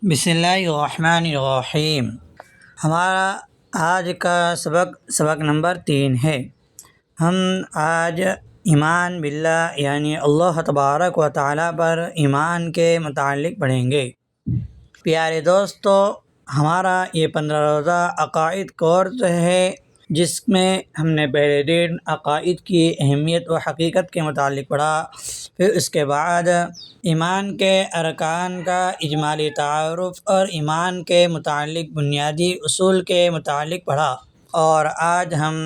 بسم اللہ الرحمن الرحیم۔ ہمارا آج کا سبق نمبر 3 ہے۔ ہم آج ایمان باللہ یعنی اللہ تبارک و تعالیٰ پر ایمان کے متعلق پڑھیں گے۔ پیارے دوستو، ہمارا یہ 15 روزہ عقائد کورس ہے، جس میں ہم نے پہلے دن عقائد کی اہمیت و حقیقت کے متعلق پڑھا، پھر اس کے بعد ایمان کے ارکان کا اجمالی تعارف اور ایمان کے متعلق بنیادی اصول کے متعلق پڑھا، اور آج ہم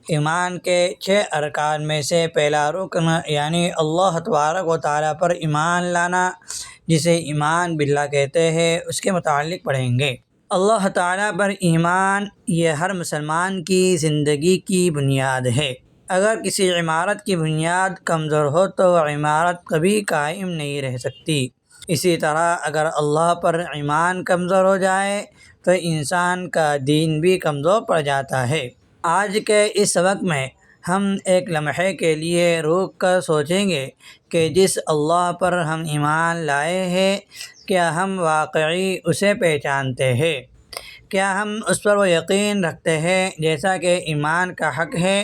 ایمان کے 6 ارکان میں سے پہلا رکن یعنی اللہ تبارک و تعالیٰ پر ایمان لانا، جسے ایمان باللہ کہتے ہیں، اس کے متعلق پڑھیں گے۔ اللہ تعالیٰ پر ایمان یہ ہر مسلمان کی زندگی کی بنیاد ہے۔ اگر کسی عمارت کی بنیاد کمزور ہو تو وہ عمارت کبھی قائم نہیں رہ سکتی۔ اسی طرح اگر اللہ پر ایمان کمزور ہو جائے تو انسان کا دین بھی کمزور پڑ جاتا ہے۔ آج کے اس سبق میں ہم ایک لمحے کے لیے رک کر سوچیں گے کہ جس اللہ پر ہم ایمان لائے ہیں، کیا ہم واقعی اسے پہچانتے ہیں؟ کیا ہم اس پر وہ یقین رکھتے ہیں جیسا کہ ایمان کا حق ہے؟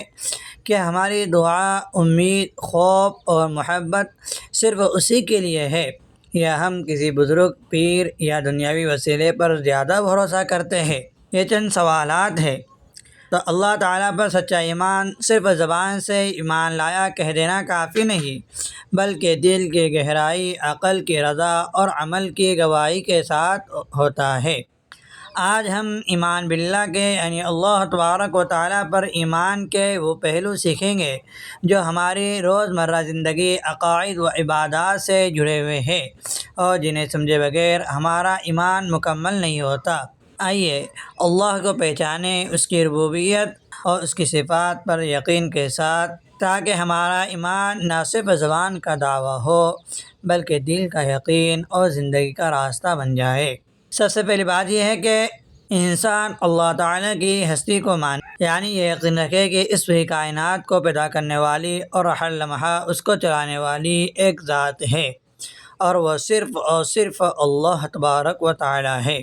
کیا ہماری دعا، امید، خوف اور محبت صرف اسی کے لیے ہے، یا ہم کسی بزرگ، پیر یا دنیاوی وسیلے پر زیادہ بھروسہ کرتے ہیں؟ یہ چند سوالات ہیں۔ تو اللہ تعالیٰ پر سچا ایمان صرف زبان سے ایمان لایا کہہ دینا کافی نہیں، بلکہ دل کی گہرائی، عقل کی رضا اور عمل کی گواہی کے ساتھ ہوتا ہے۔ آج ہم ایمان باللہ کے یعنی اللہ تبارک و تعالیٰ پر ایمان کے وہ پہلو سیکھیں گے جو ہماری روزمرہ زندگی، عقائد و عبادات سے جڑے ہوئے ہیں، اور جنہیں سمجھے بغیر ہمارا ایمان مکمل نہیں ہوتا۔ آئیے اللہ کو پہچانیں، اس کی ربوبیت اور اس کی صفات پر یقین کے ساتھ، تاکہ ہمارا ایمان نہ صرف زبان کا دعویٰ ہو بلکہ دل کا یقین اور زندگی کا راستہ بن جائے۔ سب سے پہلی بات یہ ہے کہ انسان اللہ تعالیٰ کی ہستی کو مانے، یعنی یہ یقین رکھے کہ اس پوری کائنات کو پیدا کرنے والی اور ہر لمحہ اس کو چلانے والی ایک ذات ہے، اور وہ صرف اور صرف اللہ تبارک و تعالیٰ ہے۔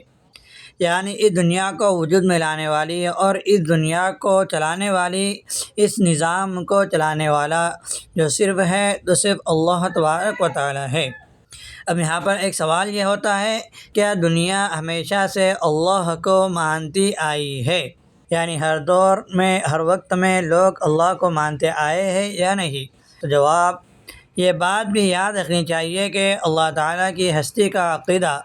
یعنی اس دنیا کو وجود میں لانے والی اور اس دنیا کو چلانے والی، اس نظام کو چلانے والا جو صرف ہے تو صرف اللہ تبارک و تعالیٰ ہے۔ اب یہاں پر ایک سوال یہ ہوتا ہے، کیا دنیا ہمیشہ سے اللہ کو مانتی آئی ہے؟ یعنی ہر دور میں، ہر وقت میں لوگ اللہ کو مانتے آئے ہیں یا نہیں؟ تو جواب، یہ بات بھی یاد رکھنی چاہیے کہ اللہ تعالیٰ کی ہستی کا عقیدہ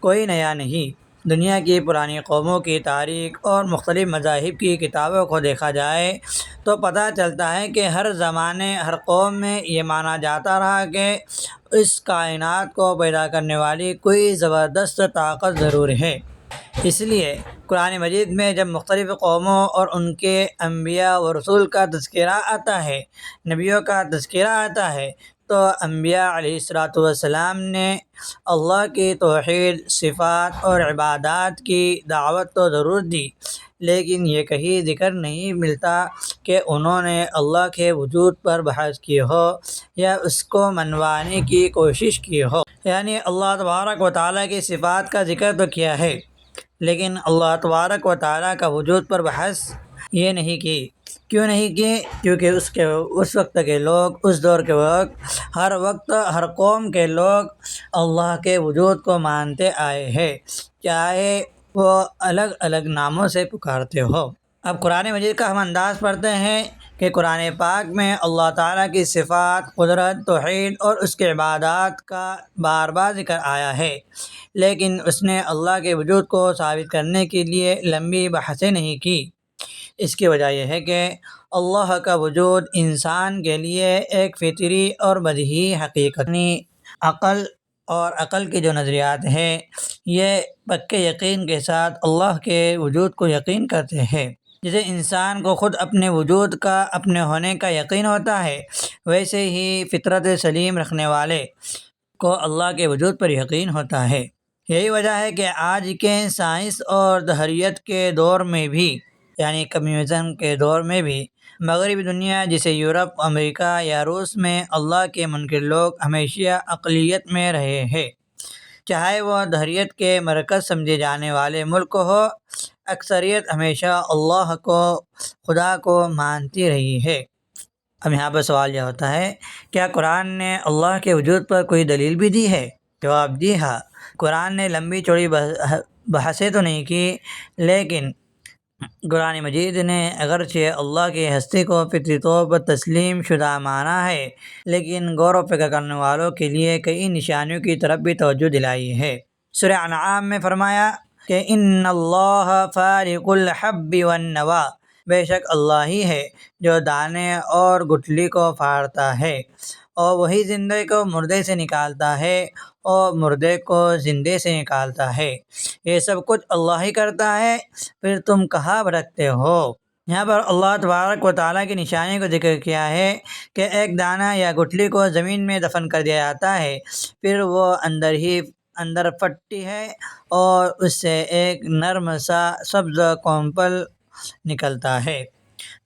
کوئی نیا نہیں۔ دنیا کی پرانی قوموں کی تاریخ اور مختلف مذاہب کی کتابوں کو دیکھا جائے تو پتہ چلتا ہے کہ ہر زمانے، ہر قوم میں یہ مانا جاتا رہا کہ اس کائنات کو پیدا کرنے والی کوئی زبردست طاقت ضرور ہے۔ اس لیے قرآن مجید میں جب مختلف قوموں اور ان کے انبیاء و رسول کا تذکرہ آتا ہے، نبیوں کا تذکرہ آتا ہے، تو انبیاء علیہ السلام نے اللہ کی توحید، صفات اور عبادات کی دعوت تو ضرور دی، لیکن یہ کہیں ذکر نہیں ملتا کہ انہوں نے اللہ کے وجود پر بحث کی ہو یا اس کو منوانے کی کوشش کی ہو۔ یعنی اللہ تبارک و تعالیٰ کی صفات کا ذکر تو کیا ہے، لیکن اللہ تبارک و تعالیٰ کا وجود پر بحث یہ نہیں کی۔ کیوں نہیں کی؟ کیونکہ اس وقت کے لوگ، اس دور کے وقت، ہر وقت ہر قوم کے لوگ اللہ کے وجود کو مانتے آئے ہیں، چاہے وہ الگ الگ ناموں سے پکارتے ہو۔ اب قرآن مجید کا ہم انداز پڑھتے ہیں کہ قرآن پاک میں اللہ تعالیٰ کی صفات، قدرت، توحید اور اس کے عبادات کا بار بار ذکر آیا ہے، لیکن اس نے اللہ کے وجود کو ثابت کرنے کے لیے لمبی بحثیں نہیں کی۔ اس کی وجہ یہ ہے کہ اللہ کا وجود انسان کے لیے ایک فطری اور بدیہی حقیقت، عقل کے جو نظریات ہیں، یہ پکے یقین کے ساتھ اللہ کے وجود کو یقین کرتے ہیں۔ جسے انسان کو خود اپنے وجود کا، اپنے ہونے کا یقین ہوتا ہے، ویسے ہی فطرت سلیم رکھنے والے کو اللہ کے وجود پر یقین ہوتا ہے۔ یہی وجہ ہے کہ آج کے سائنس اور دہریت کے دور میں بھی، یعنی کمیونزم کے دور میں بھی، مغربی دنیا جسے یورپ، امریکہ یا روس میں اللہ کے منکر لوگ ہمیشہ اقلیت میں رہے ہیں۔ چاہے وہ دہریت کے مرکز سمجھے جانے والے ملک ہو، اکثریت ہمیشہ اللہ کو، خدا کو مانتی رہی ہے۔ اب یہاں پر سوال یہ ہوتا ہے، کیا قرآن نے اللہ کے وجود پر کوئی دلیل بھی دی ہے؟ جواب جی ہاں، قرآن نے لمبی چوڑی بحثیں تو نہیں کی، لیکن قرآن مجید نے اگرچہ اللہ کی ہستی کو فطری طور پر تسلیم شدہ مانا ہے، لیکن غور و فکر کرنے والوں کے لیے کئی نشانیوں کی طرف بھی توجہ دلائی ہے۔ سورہ انعام میں فرمایا کہ ان اللہ فارق الحب والنوا، بے شک اللہ ہی ہے جو دانے اور گٹھلی کو پھاڑتا ہے، اور وہی زندے کو مردے سے نکالتا ہے اور مردے کو زندے سے نکالتا ہے، یہ سب کچھ اللہ ہی کرتا ہے، پھر تم کہاں بھٹکتے ہو؟ یہاں پر اللہ تبارک و تعالیٰ کی نشانی کو ذکر کیا ہے کہ ایک دانہ یا گٹھلی کو زمین میں دفن کر دیا جاتا ہے، پھر وہ اندر پھٹتی ہے اور اس سے ایک نرم سا سبز کونپل نکلتا ہے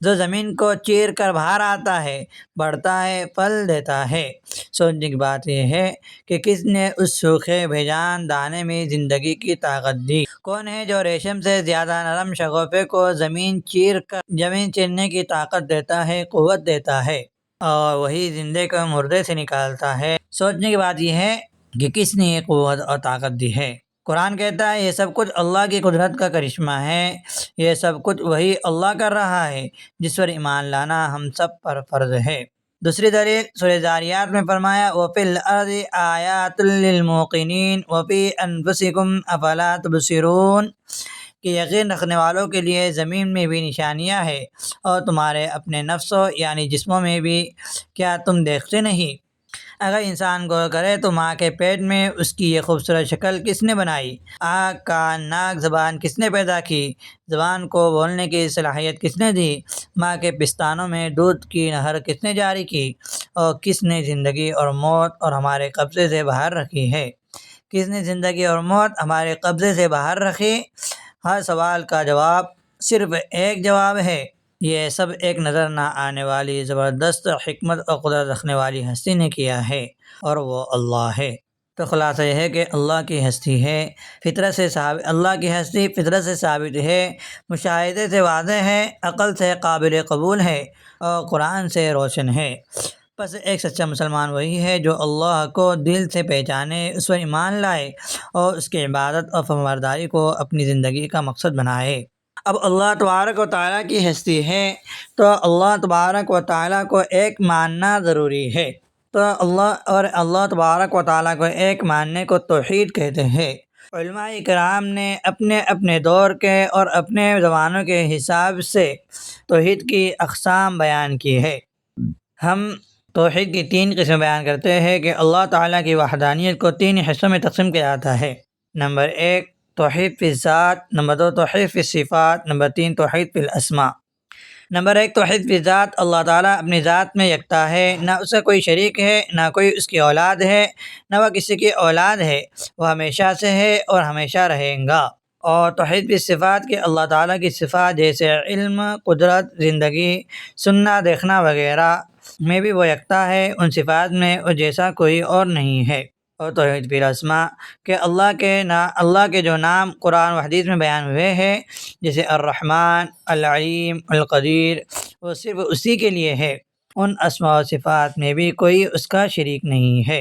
جو زمین کو چیر کر باہر آتا ہے، بڑھتا ہے، پھل دیتا ہے۔ سوچنے کی بات یہ ہے کہ کس نے اس سوکھے بھیجان دانے میں زندگی کی طاقت دی؟ کون ہے جو ریشم سے زیادہ نرم شگوفے کو زمین چیرنے کی طاقت دیتا ہے، قوت دیتا ہے، اور وہی زندے کو مردے سے نکالتا ہے؟ سوچنے کی بات یہ ہے کہ کس نے یہ قوت اور طاقت دی ہے؟ قرآن کہتا ہے یہ سب کچھ اللہ کی قدرت کا کرشمہ ہے، یہ سب کچھ وہی اللہ کر رہا ہے جس پر ایمان لانا ہم سب پر فرض ہے۔ دوسری دلیل سورہ ذاریات میں فرمایا وَفِي الْأَرْضِ آیَاتٌ لِّلْمُوقِنِينَ وَفِي أَنفُسِكُمْ أَفَلَا تُبْصِرُونَ، کہ یقین رکھنے والوں کے لیے زمین میں بھی نشانیاں ہیں اور تمہارے اپنے نفسوں یعنی جسموں میں بھی، کیا تم دیکھتے نہیں؟ اگر انسان غور کرے تو ماں کے پیٹ میں اس کی یہ خوبصورت شکل کس نے بنائی؟ آنکھ، کان، ناک، زبان کس نے پیدا کی؟ زبان کو بولنے کی صلاحیت کس نے دی؟ ماں کے پستانوں میں دودھ کی نہر کس نے جاری کی؟ اور کس نے زندگی اور موت اور ہمارے قبضے سے باہر رکھی ہے؟ کس نے زندگی اور موت ہمارے قبضے سے باہر رکھی؟ ہر سوال کا جواب صرف ایک جواب ہے، یہ سب ایک نظر نہ آنے والی زبردست حکمت اور قدرت رکھنے والی ہستی نے کیا ہے، اور وہ اللہ ہے۔ تو خلاصہ یہ ہے کہ اللہ کی ہستی ہے، اللہ کی ہستی فطرت سے ثابت ہے، مشاہدے سے واضح ہے، عقل سے قابل قبول ہے، اور قرآن سے روشن ہے۔ بس ایک سچا مسلمان وہی ہے جو اللہ کو دل سے پہچانے، اس پر ایمان لائے اور اس کی عبادت اور فرمانبرداری کو اپنی زندگی کا مقصد بنائے۔ اب اللہ تبارک و تعالیٰ کی ہستی ہے تو اللہ تبارک و تعالیٰ کو ایک ماننا ضروری ہے، تو اللہ تبارک و تعالیٰ کو ایک ماننے کو توحید کہتے ہیں۔ علماء کرام نے اپنے اپنے دور کے اور اپنے زمانوں کے حساب سے توحید کی اقسام بیان کی ہے۔ ہم توحید کی 3 قسمیں بیان کرتے ہیں کہ اللہ تعالیٰ کی وحدانیت کو 3 حصوں میں تقسیم کیا جاتا ہے۔ نمبر 1 توحید فی الذات، نمبر 2 توحید فی الصفات، نمبر 3 توحید فی الاسماء۔ نمبر 1 توحید فی ذات، اللہ تعالیٰ اپنی ذات میں یکتا ہے، نہ اس کا کوئی شریک ہے، نہ کوئی اس کی اولاد ہے، نہ وہ کسی کی اولاد ہے، وہ ہمیشہ سے ہے اور ہمیشہ رہے گا۔ اور توحید فی صفات کہ اللہ تعالیٰ کی صفات جیسے علم، قدرت، زندگی، سننا، دیکھنا وغیرہ میں بھی وہ یکتا ہے، ان صفات میں وہ جیسا کوئی اور نہیں ہے۔ اور توحید فی الاسماء کہ اللہ کے جو نام قرآن و حدیث میں بیان ہوئے ہیں جیسے الرحمن، العلیم، القدیر، وہ صرف اسی کے لیے ہے، ان اسماء و صفات میں بھی کوئی اس کا شریک نہیں ہے۔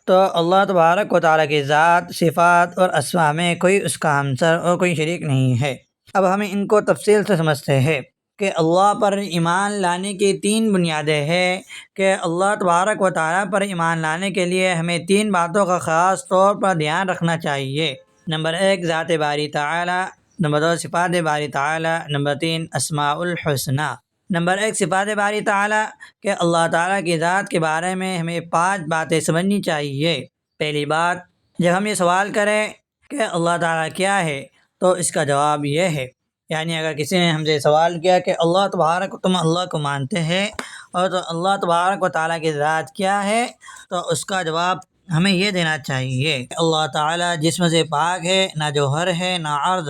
تو اللہ تبارک و تعالیٰ کی ذات، صفات اور اسماء میں کوئی اس کا ہمسر اور کوئی شریک نہیں ہے۔ اب ہمیں ان کو تفصیل سے سمجھتے ہیں کہ اللہ پر ایمان لانے کی 3 بنیادیں ہیں کہ اللہ تبارک و تعالیٰ پر ایمان لانے کے لیے ہمیں 3 باتوں کا خاص طور پر دھیان رکھنا چاہیے۔ نمبر 1 ذات باری تعالیٰ، نمبر 2 صفات باری تعالیٰ، نمبر 3 اسماء الحسنی۔ نمبر 1 صفات باری تعالیٰ کہ اللہ تعالیٰ کی ذات کے بارے میں ہمیں 5 باتیں سمجھنی چاہیے۔ پہلی بات، جب ہم یہ سوال کریں کہ اللہ تعالیٰ کیا ہے تو اس کا جواب یہ ہے، یعنی اگر کسی نے ہم سے سوال کیا کہ تم اللہ کو مانتے ہیں اور تو اللہ تبارک و تعالیٰ کی ذات کیا ہے، تو اس کا جواب ہمیں یہ دینا چاہیے کہ اللہ تعالیٰ جسم سے پاک ہے، نہ جوہر ہے، نہ عرض،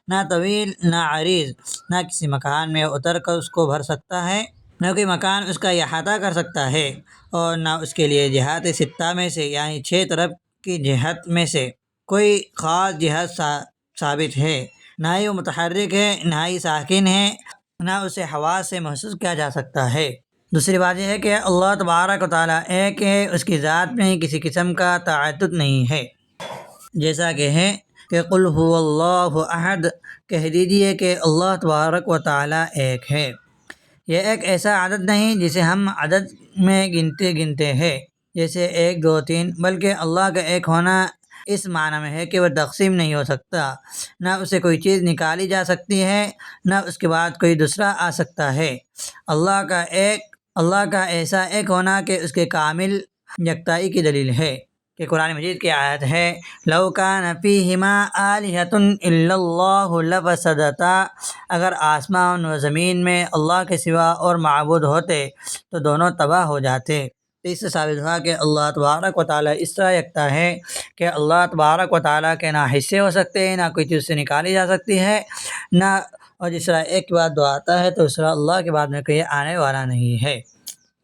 نہ طویل، نہ عریض، نہ کسی مکان میں اتر کر اس کو بھر سکتا ہے، نہ کوئی مکان اس کا احاطہ کر سکتا ہے، اور نہ اس کے لیے جہات 6 میں سے یعنی 6 طرف کی جہت میں سے کوئی خاص جہت ثابت ہے، نہ ہی وہ متحرک ہے، نہ ہی ساکن ہے، نہ اسے حواس سے محسوس کیا جا سکتا ہے۔ دوسری بات یہ ہے کہ اللہ تبارک و تعالیٰ ایک ہے، اس کی ذات میں کسی قسم کا تعدد نہیں ہے، جیسا کہ ہے کہ قل هو اللہ احد، کہہ دیجیے کہ اللہ تبارک و تعالیٰ ایک ہے۔ یہ ایک ایسا عدد نہیں جسے ہم عدد میں گنتے ہیں، جیسے 1 2 3، بلکہ اللہ کا ایک ہونا اس معنی میں ہے کہ وہ تقسیم نہیں ہو سکتا، نہ اسے کوئی چیز نکالی جا سکتی ہے، نہ اس کے بعد کوئی دوسرا آ سکتا ہے۔ اللہ کا ایسا ایک ہونا کہ اس کے کامل یکتائی کی دلیل ہے کہ قرآن مجید کی آیت ہے لَوْ كَانَ فِيهِمَا آلِهَةٌ إِلَّا اللَّهُ لَفَسَدَتَا، اگر آسمان و زمین میں اللہ کے سوا اور معبود ہوتے تو دونوں تباہ ہو جاتے۔ تو اس سے ثابت ہوا کہ اللہ تبارک و تعالیٰ اس طرح یکتا ہے کہ اللہ تبارک و تعالیٰ کے نہ حصے ہو سکتے ہیں، نہ کوئی چیز سے نکالی جا سکتی ہے، نہ، اور جس طرح ایک کے بعد دو آتا ہے تو اس طرح اللہ کے بعد میں کوئی آنے والا نہیں ہے۔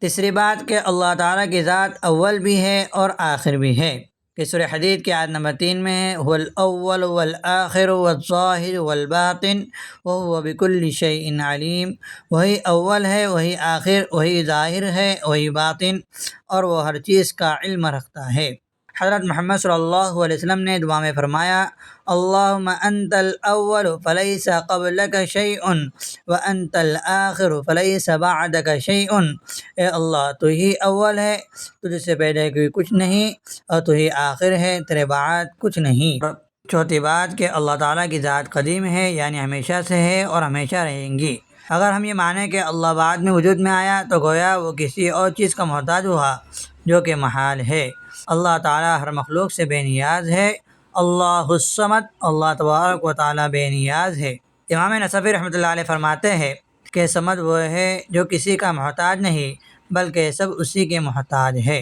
تیسری بات کہ اللہ تعالیٰ کی ذات اول بھی ہے اور آخر بھی ہے، کہ سورہ حدید کی آیت نمبر 3 میں ہے هو الاول والآخر والظاہر والباطن وهو بكل شيء علیم، وہی اول ہے، وہی آخر، وہی ظاہر ہے، وہی باطن، اور وہ ہر چیز کا علم رکھتا ہے۔ حضرت محمد صلی اللہ علیہ وسلم نے دعا میں فرمایا اللہم انت الاول فلیس قبلک شیء وانت الآخر فلیس بعدک شیء، اے اللہ تو ہی اول ہے، تجھ سے پہلے کوئی کچھ نہیں، اور تو ہی آخر ہے، تیرے بعد کچھ نہیں۔ چوتھی بات کہ اللہ تعالیٰ کی ذات قدیم ہے، یعنی ہمیشہ سے ہے اور ہمیشہ رہیں گی۔ اگر ہم یہ مانیں کہ اللہ بعد میں وجود میں آیا تو گویا وہ کسی اور چیز کا محتاج ہوا، جو کہ محال ہے۔ اللہ تعالیٰ ہر مخلوق سے بے نیاز ہے۔ اللہ الصمد، اللہ تبارک و تعالیٰ بے نیاز ہے۔ امام نصفی رحمۃ اللہ علیہ فرماتے ہیں کہ صمد وہ ہے جو کسی کا محتاج نہیں بلکہ سب اسی کے محتاج ہے۔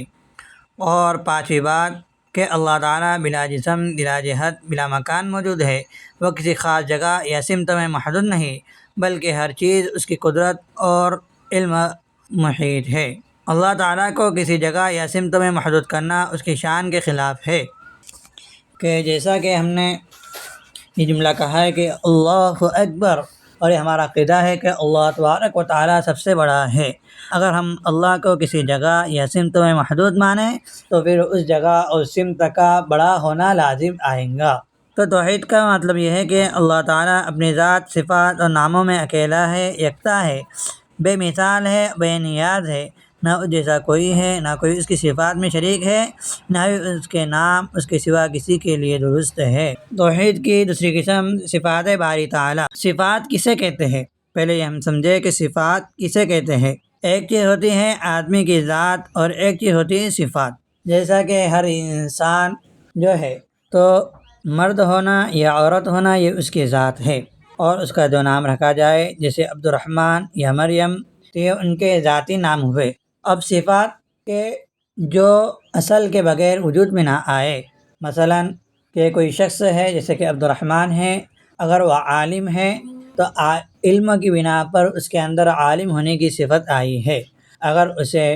اور پانچویں بات کہ اللہ تعالیٰ بلا جسم، بلا جہت، بلا مکان موجود ہے، وہ کسی خاص جگہ یا سمت میں محدود نہیں بلکہ ہر چیز اس کی قدرت اور علم محیط ہے۔ اللہ تعالیٰ کو کسی جگہ یا سمت میں محدود کرنا اس کی شان کے خلاف ہے، کہ جیسا کہ ہم نے یہ جملہ کہا ہے کہ اللہ اکبر، اور یہ ہمارا عقیدہ ہے کہ اللہ تبارک و تعالیٰ سب سے بڑا ہے۔ اگر ہم اللہ کو کسی جگہ یا سمت میں محدود مانیں تو پھر اس جگہ اور سمت کا بڑا ہونا لازم آئے گا۔ تو توحید کا مطلب یہ ہے کہ اللہ تعالیٰ اپنی ذات، صفات اور ناموں میں اکیلا ہے، یکتا ہے، بے مثال ہے، بے نیاز ہے، نہ اس جیسا کوئی ہے، نہ کوئی اس کی صفات میں شریک ہے، نہ ہی اس کے نام اس کے سوا کسی کے لیے درست ہے۔ توحید کی دوسری قسم صفات باری تعالیٰ۔ صفات کسے کہتے ہیں؟ پہلے یہ ہم سمجھے کہ صفات کسے کہتے ہیں۔ ایک چیز ہوتی ہے آدمی کی ذات اور ایک چیز ہوتی ہے صفات۔ جیسا کہ ہر انسان جو ہے تو مرد ہونا یا عورت ہونا یہ اس کی ذات ہے، اور اس کا جو نام رکھا جائے جیسے عبد الرحمن یا مریم تو یہ ان کے ذاتی نام ہوئے۔ اب صفات کے جو اصل کے بغیر وجود میں نہ آئے، مثلا کہ کوئی شخص ہے جیسے کہ عبد الرحمن ہے، اگر وہ عالم ہے تو علم کی بنا پر اس کے اندر عالم ہونے کی صفت آئی ہے۔ اگر اسے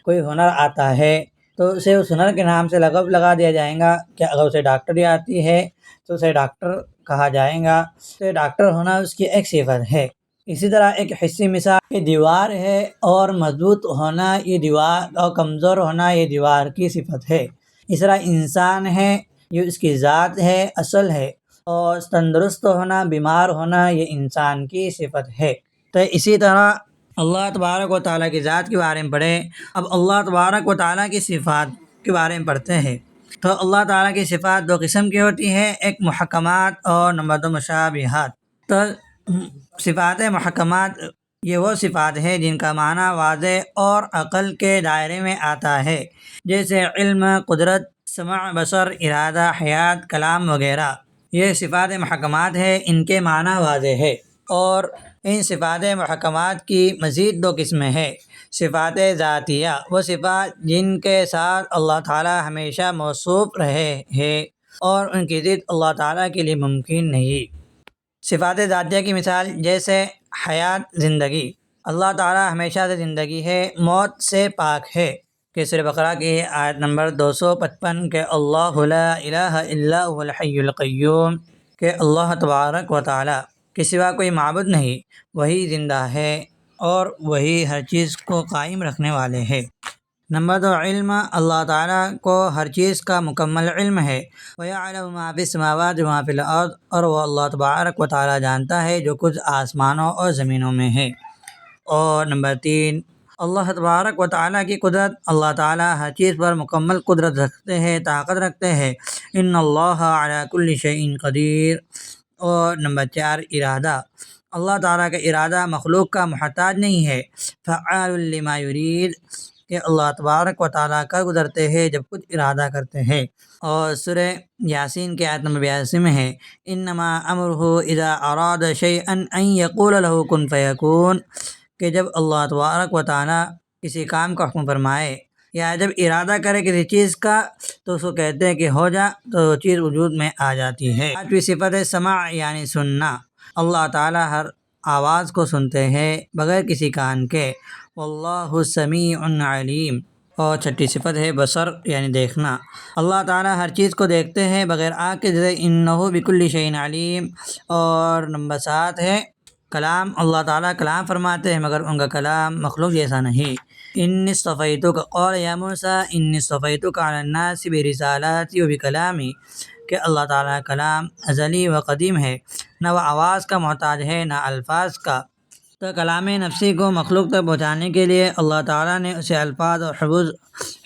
کوئی ہنر آتا ہے تو اسے اس ہنر کے نام سے لقب لگا دیا جائے گا، کہ اگر اسے ڈاکٹری آتی ہے تو اسے ڈاکٹر کہا جائے گا، تو ڈاکٹر ہونا اس کی ایک صفت ہے۔ اسی طرح ایک حصی مثال یہ دیوار ہے، اور مضبوط ہونا یہ دیوار، اور کمزور ہونا یہ دیوار کی صفت ہے۔ اس طرح انسان ہے، یہ اس کی ذات ہے، اصل ہے، اور تندرست ہونا، بیمار ہونا یہ انسان کی صفت ہے۔ تو اسی طرح اللہ تبارک و تعالیٰ کی ذات کے بارے میں پڑھیں۔ اب اللہ تبارک و تعالیٰ کی صفات کے بارے میں پڑھتے ہیں۔ تو اللہ تعالیٰ کی صفات دو قسم کی ہوتی ہے، ایک محکمات اور نمبر 2 مشابہات۔ تو صفات محکمات یہ وہ صفات ہے جن کا معنی واضح اور عقل کے دائرے میں آتا ہے، جیسے علم، قدرت، سمع، بصر، ارادہ، حیات، کلام وغیرہ۔ یہ صفات محکمات ہے، ان کے معنی واضح ہے۔ اور ان صفات محکمات کی مزید 2 قسمیں ہیں۔ صفات ذاتیہ، وہ صفات جن کے ساتھ اللہ تعالیٰ ہمیشہ موصوف رہے ہیں اور ان کی ضد اللہ تعالیٰ کے لیے ممکن نہیں۔ صفات ذاتیہ کی مثال جیسے حیات، زندگی، اللہ تعالیٰ ہمیشہ سے زندگی ہے، موت سے پاک ہے، کہ سورہ بقرہ کی آیت نمبر 255 کہ اللہ لا الہ الا هو الحی القیوم، کہ اللہ تبارک و تعالیٰ کے سوا کوئی معبود نہیں، وہی زندہ ہے اور وہی ہر چیز کو قائم رکھنے والے ہے۔ نمبر 2، علم، اللہ تعالیٰ کو ہر چیز کا مکمل علم ہے۔ وَيَعْلَمُ مَا فِي السَّمَاوَاتِ وَمَا فِي الْأَرْضِ، اور وہ اللہ تبارک و تعالیٰ جانتا ہے جو کچھ آسمانوں اور زمینوں میں ہے۔ اور نمبر 3، اللہ تبارک و تعالیٰ کی قدرت، اللہ تعالیٰ ہر چیز پر مکمل قدرت رکھتے ہیں، طاقت رکھتے ہیں۔ ان اللہ علی کل شیء قدیر۔ اور نمبر 4، ارادہ، اللہ تعالیٰ کا ارادہ مخلوق کا محتاج نہیں ہے۔ فعال لما یرید، کہ اللہ تبارک و تعالیٰ کر گزرتے ہیں جب کچھ ارادہ کرتے ہیں۔ اور سورہ یاسین کی آیت نمبر 82 میں ہے انما امرہ اذا اراد شیئا ان یقول له کن فیکون، کہ جب اللہ تبارک و تعالیٰ کسی کام کا حکم فرمائے یا جب ارادہ کرے کسی چیز کا تو اس کو کہتے ہیں کہ ہو جا، تو وہ چیز وجود میں آ جاتی ہے۔ پانچویں صفت ہے سماع، یعنی سننا، اللہ تعالیٰ ہر آواز کو سنتے ہیں بغیر کسی کان کے۔ واللہ سمیع علیم۔ اور چھٹی صفت ہے بصر، یعنی دیکھنا، اللہ تعالیٰ ہر چیز کو دیکھتے ہیں بغیر آنکھ کے، جیسے انہ بکل شیء علیم۔ اور نمبر 7 ہے کلام، اللہ تعالیٰ کلام فرماتے ہیں مگر ان کا کلام مخلوق جیسا نہیں۔ انی اصطفیتک، قال یا موسیٰ انی اصطفیتک علی الناس برسالاتی و بکلامی، کہ اللہ تعالیٰ کلام ازلی و قدیم ہے، نہ وہ آواز کا محتاج ہے نہ الفاظ کا۔ تو کلام نفسی کو مخلوق تک پہنچانے کے لیے اللہ تعالیٰ نے اسے الفاظ اور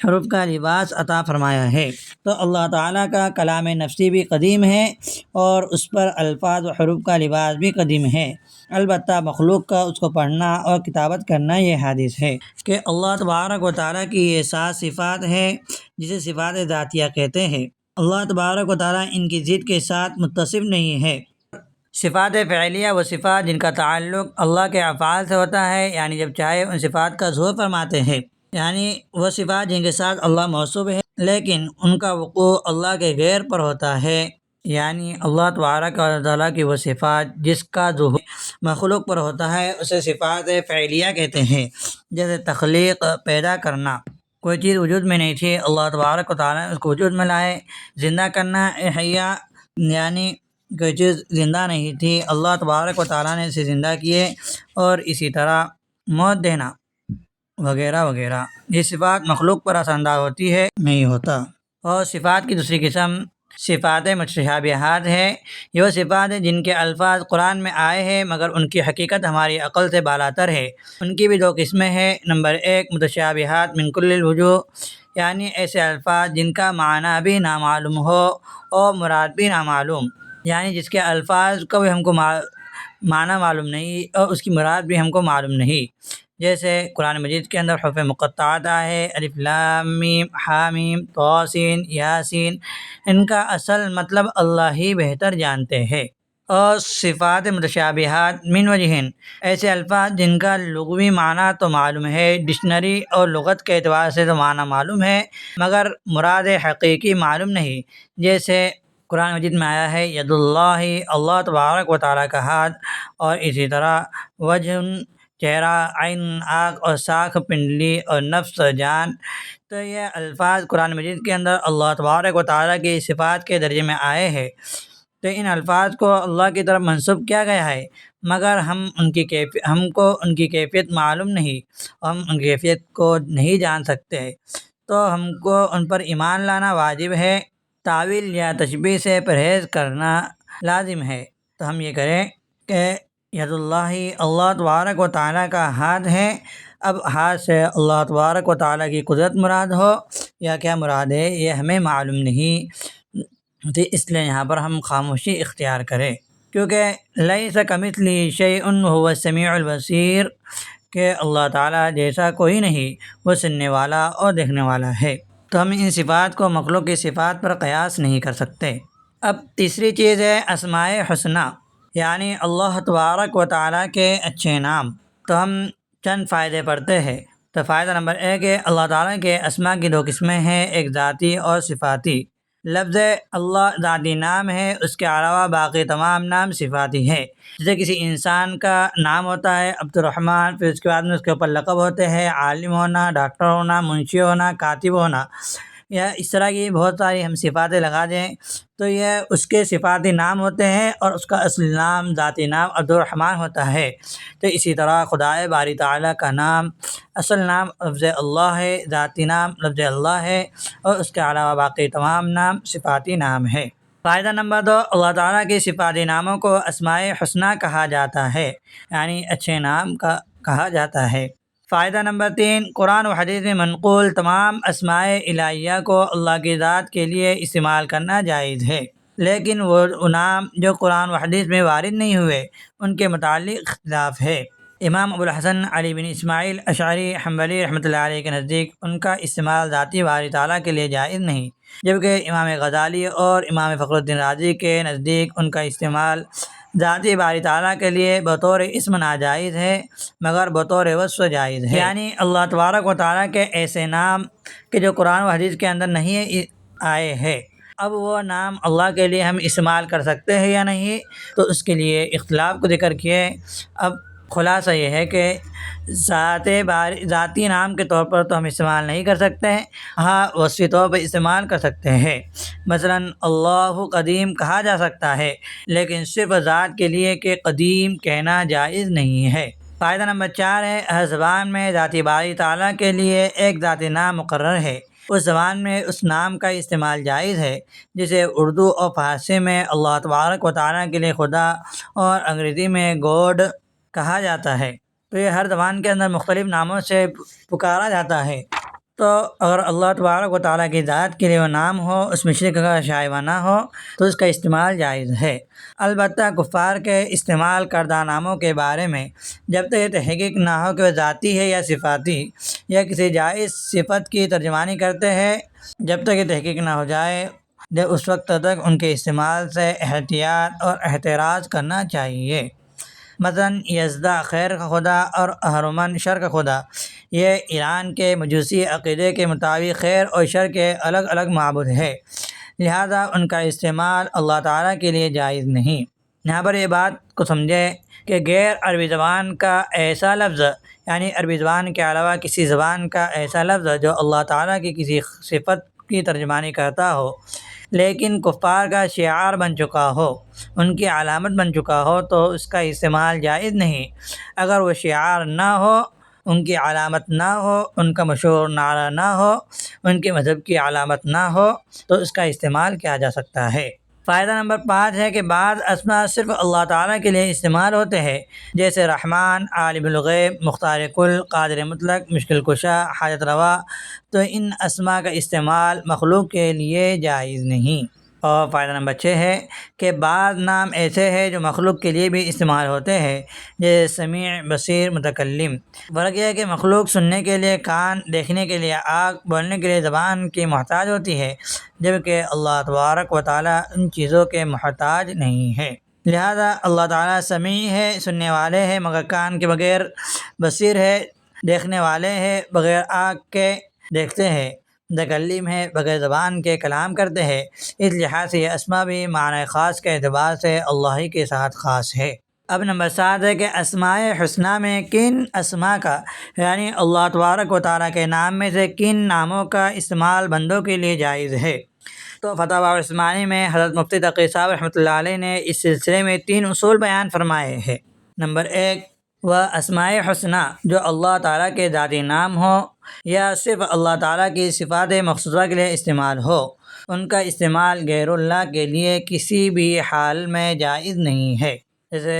حروف کا لباس عطا فرمایا ہے۔ تو اللہ تعالیٰ کا کلام نفسی بھی قدیم ہے اور اس پر الفاظ و حروف کا لباس بھی قدیم ہے۔ البتہ مخلوق کا اس کو پڑھنا اور کتابت کرنا یہ حادث ہے کہ اللہ تبارک و تعالیٰ کی یہ 7 صفات ہے جسے صفات ذاتیہ کہتے ہیں۔ اللہ تبارک و تعالیٰ ان کی ضد کے ساتھ متصف نہیں ہے۔ صفات فعلیہ وہ صفات جن کا تعلق اللہ کے افعال سے ہوتا ہے، یعنی جب چاہے ان صفات کا ظہور فرماتے ہیں، یعنی وہ صفات جن کے ساتھ اللہ موصوف ہے لیکن ان کا وقوع اللہ کے غیر پر ہوتا ہے، یعنی اللہ تبارک و تعالیٰ کی وہ صفات جس کا ظہور مخلوق پر ہوتا ہے اسے صفات فعلیہ کہتے ہیں۔ جیسے تخلیق، پیدا کرنا، کوئی چیز وجود میں نہیں تھی، اللہ تبارک و تعالیٰ نے اس کو وجود میں لائے۔ زندہ کرنا، احیا، یعنی کوئی چیز زندہ نہیں تھی، اللہ تبارک و تعالیٰ نے اسے زندہ کیے۔ اور اسی طرح موت دینا وغیرہ وغیرہ، یہ صفات مخلوق پر اثر انداز ہوتی ہے، نہیں ہوتا۔ اور صفات کی دوسری قسم صفات متشابہات ہے۔ یہ وہ صفات ہیں جن کے الفاظ قرآن میں آئے ہیں مگر ان کی حقیقت ہماری عقل سے بالاتر ہے۔ ان کی بھی 2 قسمیں ہیں۔ نمبر 1، متشابہات من کل الوجوہ، یعنی ایسے الفاظ جن کا معنی بھی نامعلوم ہو اور مراد بھی نامعلوم، یعنی جس کے الفاظ کا بھی ہم کو معنی معلوم نہیں اور اس کی مراد بھی ہم کو معلوم نہیں۔ جیسے قرآن مجید کے اندر حروف مقطعات آئے، الف لام میم، حامیم، طاسین، یاسین، ان کا اصل مطلب اللہ ہی بہتر جانتے ہیں۔ اور صفات متشابہات من وجہن، ایسے الفاظ جن کا لغوی معنی تو معلوم ہے، ڈکشنری اور لغت کے اعتبار سے تو معنی معلوم ہے مگر مراد حقیقی معلوم نہیں۔ جیسے قرآن مجید میں آیا ہے ید اللہ، اللہ تبارک و تعالیٰ کا ہاتھ، اور اسی طرح وجہ، چہرہ، عین، آنکھ، اور ساکھ، پنڈلی، اور نفس، جان۔ تو یہ الفاظ قرآن مجید کے اندر اللہ تبارک و تعالیٰ کی صفات کے درجے میں آئے ہیں۔ تو ان الفاظ کو اللہ کی طرف منسوب کیا گیا ہے مگر ہم کو ان کی کیفیت معلوم نہیں، ہم ان کی کیفیت کو نہیں جان سکتے، تو ہم کو ان پر ایمان لانا واجب ہے۔ تعویل یا تشبیہ سے پرہیز کرنا لازم ہے۔ تو ہم یہ کریں کہ ید اللہ، اللہ تبارک و تعالیٰ کا ہاتھ ہے۔ اب ہاتھ سے اللہ تبارک و تعالیٰ کی قدرت مراد ہو یا کیا مراد ہے یہ ہمیں معلوم نہیں، تو اس لیے یہاں پر ہم خاموشی اختیار کریں، کیونکہ لیس کمثلہ شیء وہو السمیع البصیر، کہ اللہ تعالیٰ جیسا کوئی نہیں، وہ سننے والا اور دیکھنے والا ہے۔ تو ہم ان صفات کو مخلوق کی صفات پر قیاس نہیں کر سکتے۔ اب تیسری چیز ہے اسماء حسنی، یعنی اللہ تبارک و تعالیٰ کے اچھے نام۔ تو ہم چند فائدے پڑھتے ہیں۔ تو فائدہ نمبر 1 ہے اللہ تعالیٰ کے اسماء کی 2 قسمیں ہیں، ایک ذاتی اور صفاتی۔ لفظ اللہ ذاتی نام ہے، اس کے علاوہ باقی تمام نام صفاتی ہے۔ جیسے کسی انسان کا نام ہوتا ہے عبد الرحمن، پھر اس کے بعد میں اس کے اوپر لقب ہوتے ہیں عالم ہونا، ڈاکٹر ہونا، منشی ہونا، کاتب ہونا، یا اس طرح کی بہت ساری ہم صفاتیں لگا دیں تو یہ اس کے صفاتی نام ہوتے ہیں، اور اس کا اصل نام ذاتی نام عبد الرحمن ہوتا ہے۔ تو اسی طرح خدائے باری تعالیٰ کا نام اصل نام لفظ اللہ ہے، ذاتی نام لفظ اللہ ہے، اور اس کے علاوہ باقی تمام نام صفاتی نام ہے۔ فائدہ نمبر 2، اللہ تعالیٰ کے صفاتی ناموں کو اسماء حسنیٰ کہا جاتا ہے، یعنی اچھے نام کا کہا جاتا ہے۔ فائدہ نمبر 3، قرآن و حدیث میں منقول تمام اسماء الہیہ کو اللہ کی ذات کے لیے استعمال کرنا جائز ہے، لیکن وہ نام جو قرآن و حدیث میں وارد نہیں ہوئے ان کے متعلق اختلاف ہے۔ امام ابو الحسن علی بن اسماعیل اشعری حنبلی رحمۃ اللہ علیہ کے نزدیک ان کا استعمال ذاتی باری تعالیٰ کے لیے جائز نہیں، جبکہ امام غزالی اور امام فخر الدین رازی کے نزدیک ان کا استعمال ذاتی باری تعالیٰ کے لیے بطور اسم ناجائز ہے، مگر بطور وصف جائز ہے، یعنی اللہ تبارک و تعالیٰ کے ایسے نام کہ جو قرآن و حدیث کے اندر نہیں آئے ہیں، اب وہ نام اللہ کے لیے ہم استعمال کر سکتے ہیں یا نہیں، تو اس کے لیے اختلاف کو ذکر کیے۔ اب خلاصہ یہ ہے کہ ذاتی نام کے طور پر تو ہم استعمال نہیں کر سکتے ہیں، ہاں وصفی طور پر استعمال کر سکتے ہیں۔ مثلا اللہ قدیم کہا جا سکتا ہے، لیکن صرف ذات کے لیے کہ قدیم کہنا جائز نہیں ہے۔ فائدہ نمبر 4 ہے، ہر زبان میں ذاتی باری تعالیٰ کے لیے ایک ذاتی نام مقرر ہے، اس زبان میں اس نام کا استعمال جائز ہے، جسے اردو اور فارسی میں اللہ تبارک و تعالیٰ کے لیے خدا اور انگریزی میں گوڈ کہا جاتا ہے۔ تو یہ ہر زبان کے اندر مختلف ناموں سے پکارا جاتا ہے، تو اگر اللہ تبارک و تعالیٰ کی ذات کے لیے وہ نام ہو، اس میں شرک کا شائبہ نہ ہو، تو اس کا استعمال جائز ہے۔ البتہ کفار کے استعمال کردہ ناموں کے بارے میں جب تک یہ تحقیق نہ ہو کہ وہ ذاتی ہے یا صفاتی یا کسی جائز صفت کی ترجمانی کرتے ہیں، جب تک یہ تحقیق نہ ہو جائے، جب اس وقت تک ان کے استعمال سے احتیاط اور احتراز کرنا چاہیے۔ مثلا یزدہ خیر کا خدا اور اہرمن شر کا خدا، یہ ایران کے مجوسی عقیدے کے مطابق خیر اور شر کے الگ الگ معبود ہے، لہذا ان کا استعمال اللہ تعالیٰ کے لیے جائز نہیں۔ یہاں پر یہ بات کو سمجھے کہ غیر عربی زبان کا ایسا لفظ، یعنی عربی زبان کے علاوہ کسی زبان کا ایسا لفظ جو اللہ تعالیٰ کی کسی صفت کی ترجمانی کرتا ہو لیکن کفار کا شعار بن چکا ہو، ان کی علامت بن چکا ہو، تو اس کا استعمال جائز نہیں۔ اگر وہ شعار نہ ہو، ان کی علامت نہ ہو، ان کا مشہور نعرہ نہ ہو، ان کے مذہب کی علامت نہ ہو، تو اس کا استعمال کیا جا سکتا ہے۔ فائدہ نمبر 5 ہے کہ بعض اسماء صرف اللہ تعالیٰ کے لیے استعمال ہوتے ہیں، جیسے رحمان، عالم الغیب، مختار کل، قادر مطلق، مشکل کشا، حاجت روا، تو ان اسماء کا استعمال مخلوق کے لیے جائز نہیں۔ اور فائدہ نمبر 6 ہے کہ بعض نام ایسے ہیں جو مخلوق کے لیے بھی استعمال ہوتے ہیں، جیسے سمیع، بصیر، متکلم۔ فرق یہ ہے کہ مخلوق سننے کے لیے کان، دیکھنے کے لیے آنکھ، بولنے کے لیے زبان کی محتاج ہوتی ہے، جبکہ اللہ تبارک و تعالیٰ ان چیزوں کے محتاج نہیں ہے۔ لہذا اللہ تعالیٰ سمیع ہے، سننے والے ہیں مگر کان کے بغیر، بصیر ہے، دیکھنے والے ہیں بغیر آنکھ کے دیکھتے ہیں، متکلم ہے، بغیر زبان کے کلام کرتے ہیں۔ اس لحاظ سے یہ اسماء بھی معنی خاص کے اعتبار سے اللہ ہی کے ساتھ خاص ہے۔ اب نمبر 7 ہے کہ اسماء حسنیٰ میں کن اسماء کا، یعنی اللہ تبارک و تعالیٰ کے نام میں سے کن ناموں کا استعمال بندوں کے لیے جائز ہے۔ تو فتاوی عثمانی میں حضرت مفتی تقی صاحب رحمۃ اللہ علیہ نے اس سلسلے میں 3 اصول بیان فرمائے ہیں۔ نمبر 1، وہ اسماء حسنیٰ جو اللہ تعالیٰ کے ذاتی نام ہو یا صرف اللہ تعالیٰ کی صفات مخصوصہ کے لیے استعمال ہو، ان کا استعمال غیر اللہ کے لیے کسی بھی حال میں جائز نہیں ہے، جیسے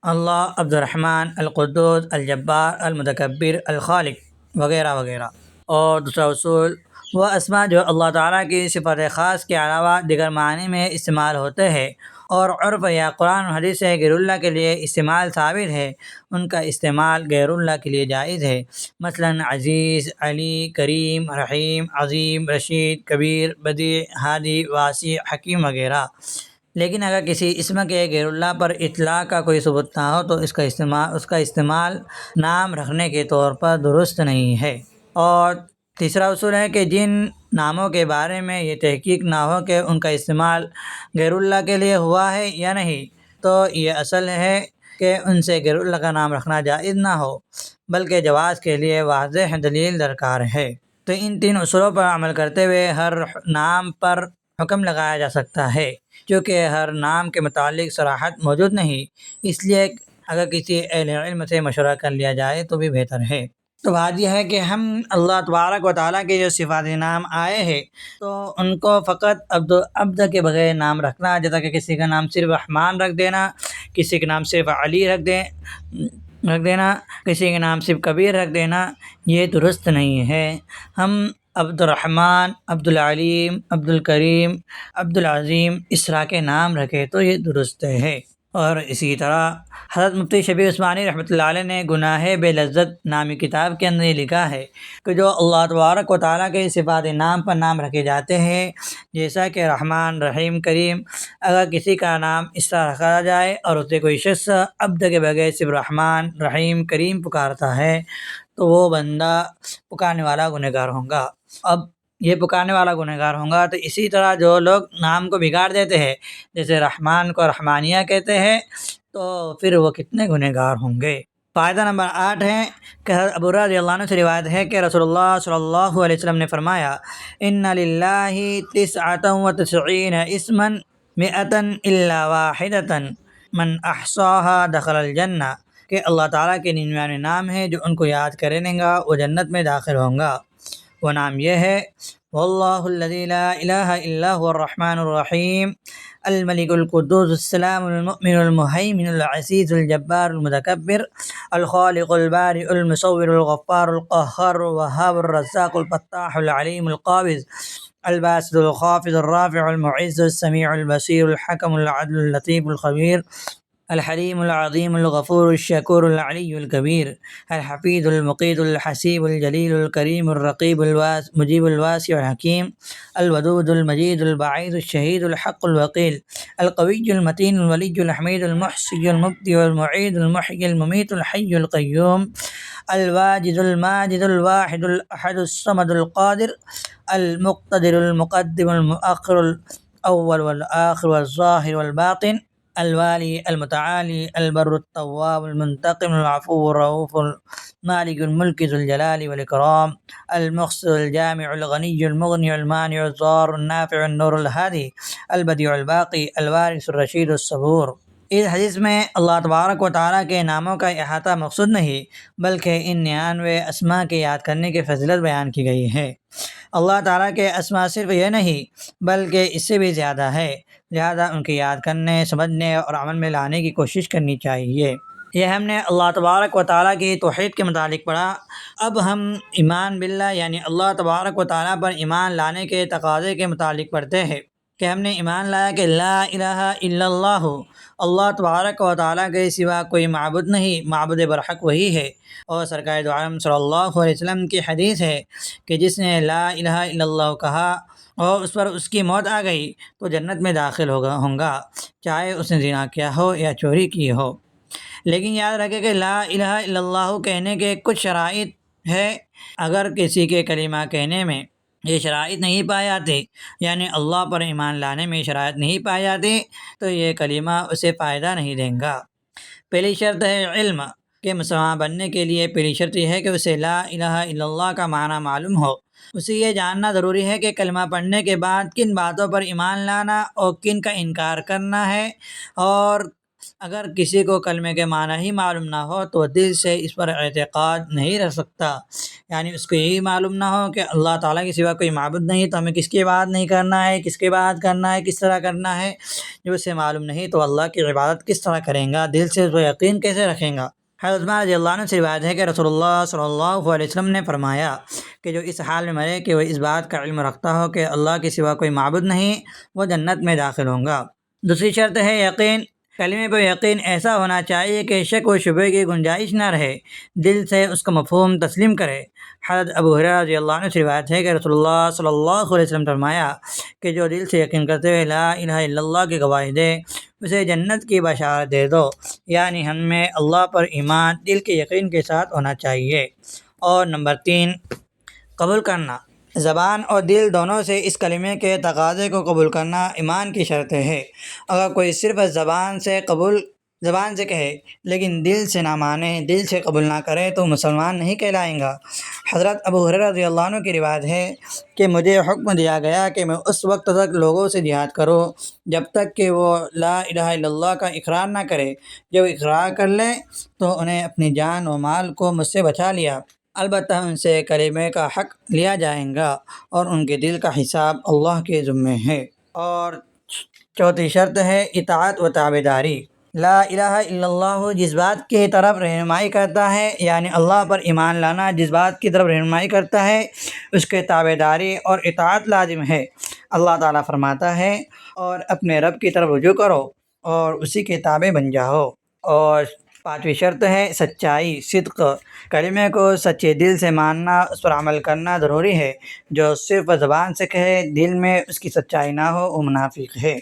اللہ، عبد الرحمن، القدوس، الجبار، المتکبر، الخالق وغیرہ وغیرہ۔ اور دوسرا اصول، وہ اسماء جو اللہ تعالیٰ کی صفت خاص کے علاوہ دیگر معنی میں استعمال ہوتے ہیں اور عرف یا قرآن و حدیث سے غیر اللہ کے لیے استعمال ثابت ہے، ان کا استعمال غیر اللہ کے لیے جائز ہے، مثلا عزیز، علی، کریم، رحیم، عظیم، رشید، کبیر، بدیع، ہادی، واسع، حکیم وغیرہ۔ لیکن اگر کسی اسم کے غیر اللہ پر اطلاق کا کوئی ثبوت نہ ہو تو اس کا استعمال نام رکھنے کے طور پر درست نہیں ہے۔ اور تیسرا اصول ہے کہ جن ناموں کے بارے میں یہ تحقیق نہ ہو کہ ان کا استعمال غیر اللہ کے لیے ہوا ہے یا نہیں، تو یہ اصل ہے کہ ان سے غیر اللہ کا نام رکھنا جائز نہ ہو، بلکہ جواز کے لیے واضح دلیل درکار ہے۔ تو ان تین اصولوں پر عمل کرتے ہوئے ہر نام پر حکم لگایا جا سکتا ہے، کیونکہ ہر نام کے متعلق صراحت موجود نہیں، اس لیے اگر کسی اہل علم سے مشورہ کر لیا جائے تو بھی بہتر ہے۔ تو بات یہ ہے کہ ہم اللہ تبارک و تعالیٰ کے جو صفات نام آئے ہیں تو ان کو فقط عبد کے بغیر نام رکھنا، جیسا کہ کسی کا نام صرف رحمان رکھ دینا، کسی کا نام صرف علی رکھ دینا، کسی کا نام صرف کبیر رکھ دینا، یہ درست نہیں ہے۔ ہم عبد الرحمن، عبد العلیم، عبد الکریم، عبد العظیم اس طرح کے نام رکھے تو یہ درست ہے۔ اور اسی طرح حضرت مفتی شبیر عثمانی رحمۃ اللہ علیہ نے گناہ بے لذت نامی کتاب کے اندر یہ لکھا ہے کہ جو اللہ تبارک و تعالیٰ کے صفات نام پر نام رکھے جاتے ہیں، جیسا کہ رحمان، رحیم، کریم، اگر کسی کا نام اس طرح رکھا جائے اور اسے کوئی شخص عبد کے بغیر صرف رحمان، رحیم، کریم پکارتا ہے تو وہ بندہ پکارنے والا گنہگار ہوگا۔ اب یہ پکارنے والا گنہگار ہوگا، تو اسی طرح جو لوگ نام کو بگاڑ دیتے ہیں، جیسے رحمان کو رحمانیہ کہتے ہیں، تو پھر وہ کتنے گنہگار ہوں گے۔ فائدہ نمبر 8 ہے کہ حضرت ابو ہریرہ رضی اللہ عنہ سے روایت ہے کہ رسول اللہ صلی اللہ علیہ وسلم نے فرمایا، ان للہ 99 اسما 100 الا واحدۃ من احصاها دخل الجنہ، کہ اللہ تعالیٰ کے 99 نام ہیں جو ان کو یاد کرنے گا وہ جنت میں داخل ہوں گا۔ وہ نام یہ ہے: واللہ الذی لا الہ الا هو الرحمن الرحیم، الملک القدوس السلام المؤمن المہیمن العزیز الجبار المتکبر، الخالق البارئ المصور الغفار القہار الوہاب الرزاق الفتاح العلیم القابض، الباسط الخافض الرافع المعز السمیع البصیر الحکم العدل اللطیف الخبیر، الحلیم العظیم الغفور الشکور العلی الکبیر، الحفیظ المقیت الحسیب الجلیل الکریم الرقیب مجیب الواسع الحکیم، الودود المجید البعید الشہید الحق الوکیل، القوی المتین الولی الحمید المحصی المبدی المعید المحیی الممیت الحی القیوم، الواجد الماجد الواحد الاحد الصمد القادر، المقتدر المقدم المؤخر الاول والآخر والظاہر والباطن، الوالی المتعالی البر التواب المنتقم العفو الرؤوف المالک الملک ذو الجلال والاکرام، المحسن الجامع الغنی المغنی المانع الضار النافع النور الہادی، البدیع الباقی الوارث الرشید الصبور۔ اس حدیث میں اللہ تبارک و تعالیٰ کے ناموں کا احاطہ مقصود نہیں، بلکہ ان 99 اسماء کے یاد کرنے کی فضیلت بیان کی گئی ہے۔ اللہ تعالیٰ کے اسماء صرف یہ نہیں بلکہ اس سے بھی زیادہ ہے، لہذا ان کی یاد کرنے، سمجھنے اور عمل میں لانے کی کوشش کرنی چاہیے۔ یہ ہم نے اللہ تبارک و تعالیٰ کی توحید کے متعلق پڑھا۔ اب ہم ایمان باللہ یعنی اللہ تبارک و تعالیٰ پر ایمان لانے کے تقاضے کے متعلق پڑھتے ہیں کہ ہم نے ایمان لایا کہ لا الہ الا اللہ، اللہ تبارک و تعالیٰ کے سوا کوئی معبود نہیں، معبود برحق وہی ہے، اور سرکار دو عالم صلی اللہ علیہ وسلم کی حدیث ہے کہ جس نے لا الہ الا اللہ کہا اور اس پر اس کی موت آ گئی تو جنت میں داخل ہوں گا، چاہے اس نے زنا کیا ہو یا چوری کی ہو۔ لیکن یاد رکھے کہ لا الہ الا اللہ کہنے کے کچھ شرائط ہے، اگر کسی کے کلمہ کہنے میں یہ شرائط نہیں پائی جاتی، یعنی اللہ پر ایمان لانے میں شرائط نہیں پائی جاتی، تو یہ کلمہ اسے فائدہ نہیں دے گا۔ پہلی شرط ہے علم، کہ مسلمان بننے کے لیے پہلی شرط یہ ہے کہ اسے لا الہ الا اللہ کا معنی معلوم ہو، اسے یہ جاننا ضروری ہے کہ کلمہ پڑھنے کے بعد کن باتوں پر ایمان لانا اور کن کا انکار کرنا ہے، اور اگر کسی کو کلمے کے معنی ہی معلوم نہ ہو تو دل سے اس پر اعتقاد نہیں رکھ سکتا، یعنی اس کو یہی معلوم نہ ہو کہ اللہ تعالیٰ کے سوا کوئی معبود نہیں، تو ہمیں کس کی عبادت نہیں کرنا ہے، کس کی عبادت کرنا ہے، کس طرح کرنا ہے، جو اسے معلوم نہیں تو اللہ کی عبادت کس طرح کریں گا، دل سے وہ یقین کیسے رکھیں گا۔ حضرت عثمان رضی اللہ عنہ سے روایت ہے کہ رسول اللہ صلی اللہ علیہ وسلم نے فرمایا کہ جو اس حال میں مرے کہ وہ اس بات کا علم رکھتا ہو کہ اللہ کے سوا کوئی معبود نہیں، وہ جنت میں داخل ہوں گا۔ دوسری شرط ہے یقین، کلمے پر یقین ایسا ہونا چاہیے کہ شک و شبہ کی گنجائش نہ رہے، دل سے اس کا مفہوم تسلیم کرے۔ حضرت ابو ہریرہ رضی اللہ عنہ سے روایت ہے کہ رسول اللہ صلی اللہ علیہ وسلم فرمایا کہ جو دل سے یقین کرتے ہوئے لا الہ الا اللہ کی گواہی دے اسے جنت کی بشارت دے دو، یعنی ہم میں اللہ پر ایمان دل کے یقین کے ساتھ ہونا چاہیے۔ اور نمبر 3، قبول کرنا، زبان اور دل دونوں سے اس کلمے کے تقاضے کو قبول کرنا ایمان کی شرط ہے۔ اگر کوئی صرف زبان سے کہے لیکن دل سے نہ مانے، دل سے قبول نہ کرے تو مسلمان نہیں کہلائے گا۔ حضرت ابو ہریرہ رضی اللہ عنہ کی روایت ہے کہ مجھے حکم دیا گیا کہ میں اس وقت تک لوگوں سے جہاد کروں جب تک کہ وہ لا الہ الا اللہ کا اقرار نہ کرے۔ جب اقرار کر لیں تو انہیں اپنی جان و مال کو مجھ سے بچا لیا، البتہ ان سے کلمے کا حق لیا جائے گا اور ان کے دل کا حساب اللہ کے ذمے ہے۔ اور چوتھی شرط ہے اطاعت و تابعداری۔ لا الہ الا اللہ جس بات کی طرف رہنمائی کرتا ہے، یعنی اللہ پر ایمان لانا جس بات کی طرف رہنمائی کرتا ہے، اس کے تابعداری اور اطاعت لازم ہے۔ اللہ تعالیٰ فرماتا ہے اور اپنے رب کی طرف رجوع کرو اور اسی کے تابع بن جاؤ۔ اور پانچویں شرط ہے سچائی، صدق۔ کلمے کو سچے دل سے ماننا، اس پر عمل کرنا ضروری ہے۔ جو صرف زبان سے کہے دل میں اس کی سچائی نہ ہو وہ منافق ہے۔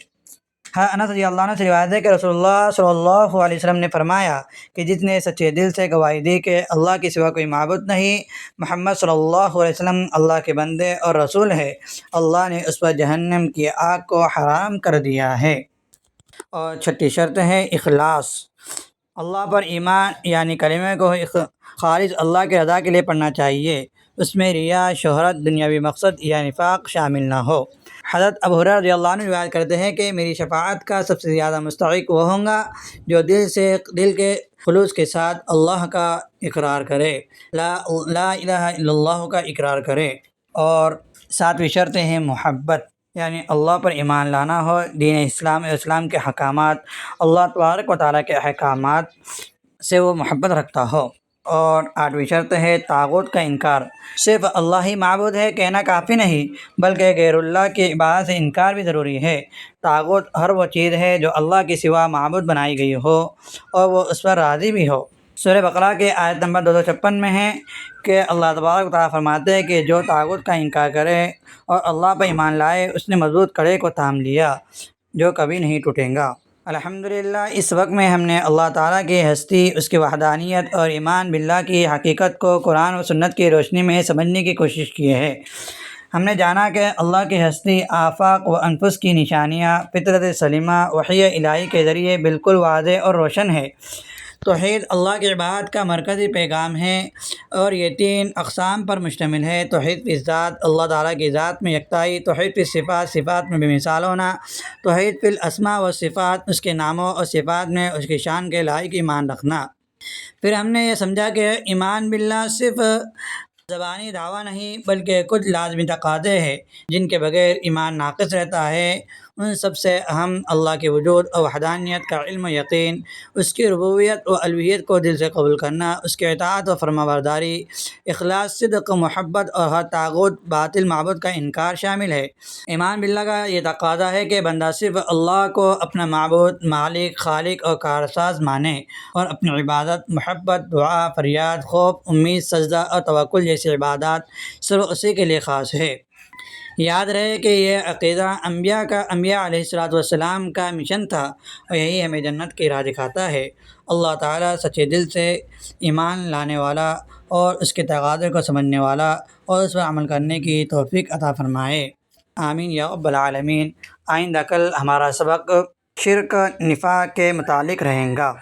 انس رضی اللہ عنہ سے روایت ہے کہ رسول اللہ صلی اللہ علیہ وسلم نے فرمایا کہ جس نے سچے دل سے گواہی دی کہ اللہ کے سوا کوئی معبود نہیں، محمد صلی اللہ علیہ وسلم اللہ کے بندے اور رسول ہے، اللہ نے اس پر جہنم کی آگ کو حرام کر دیا ہے۔ اور چھٹی شرط ہے اخلاص۔ اللہ پر ایمان یعنی کلمے کو خالص اللہ کی رضا کے لیے پڑھنا چاہیے، اس میں ریا، شہرت، دنیاوی مقصد یا نفاق شامل نہ ہو۔ حضرت ابو ہریرہ رضی اللہ عنہ روایت کرتے ہیں کہ میری شفاعت کا سب سے زیادہ مستحق وہ ہوں گا جو دل کے خلوص کے ساتھ اللہ کا اقرار کرے، لا الہ الا اللہ کا اقرار کرے۔ اور ساتویں شرط ہے محبت، یعنی اللہ پر ایمان لانا ہو، دین اسلام اور اسلام کے احکامات، اللہ تبارک و تعالیٰ کے احکامات سے وہ محبت رکھتا ہو۔ اور آٹھویں شرط ہے طاغوت کا انکار۔ صرف اللہ ہی معبود ہے کہنا کافی نہیں، بلکہ غیر اللہ کی عبادت سے انکار بھی ضروری ہے۔ طاغوت ہر وہ چیز ہے جو اللہ کے سوا معبود بنائی گئی ہو اور وہ اس پر راضی بھی ہو۔ سورہ بقرہ کے آیت نمبر 256 میں ہے کہ اللہ تبارک و تعالیٰ فرماتے ہیں کہ جو طاغوت کا انکار کرے اور اللہ پر ایمان لائے اس نے مضبوط کڑے کو تھام لیا جو کبھی نہیں ٹوٹے گا۔ الحمدللہ اس وقت میں ہم نے اللہ تعالیٰ کی ہستی، اس کی وحدانیت اور ایمان باللہ کی حقیقت کو قرآن و سنت کی روشنی میں سمجھنے کی کوشش کی ہے۔ ہم نے جانا کہ اللہ کی ہستی آفاق و انفس کی نشانیاں فطرت سلیمہ وحی الہی کے ذریعے بالکل واضح اور روشن ہے۔ توحید اللہ کی عبادت کا مرکزی پیغام ہے اور یہ تین اقسام پر مشتمل ہے: توحید فی الذات، اللہ تعالیٰ کی ذات میں یکتائی; توحید فی الصفات، صفات میں بے مثال ہونا; توحید فی الاسماء والصفات، اس کے ناموں اور صفات میں اس کی شان کے لائق ایمان رکھنا۔ پھر ہم نے یہ سمجھا کہ ایمان باللہ صرف زبانی دعویٰ نہیں بلکہ کچھ لازمی تقاضے ہیں جن کے بغیر ایمان ناقص رہتا ہے۔ ان سب سے اہم اللہ کے وجود اور وحدانیت کا علم و یقین، اس کی ربوبیت و الوہیت کو دل سے قبول کرنا، اس کے اطاعت و فرمانبرداری، اخلاص، صدق، محبت اور ہر طاغوت باطل معبود کا انکار شامل ہے۔ ایمان باللہ کا یہ تقاضا ہے کہ بندہ صرف اللہ کو اپنا معبود، مالک، خالق اور کارساز مانے اور اپنی عبادت، محبت، دعا، فریاد، خوف، امید، سجدہ اور توکل جیسی عبادات صرف اسی کے لیے خاص ہے۔ یاد رہے کہ یہ عقیدہ انبیاء علیہ السلام کا مشن تھا اور یہی ہمیں جنت کی راہ دکھاتا ہے۔ اللہ تعالیٰ سچے دل سے ایمان لانے والا اور اس کے تقاضے کو سمجھنے والا اور اس پر عمل کرنے کی توفیق عطا فرمائے۔ آمین یا رب العالمین۔ آئندہ کل ہمارا سبق شرک، نفاق کے متعلق رہیں گا۔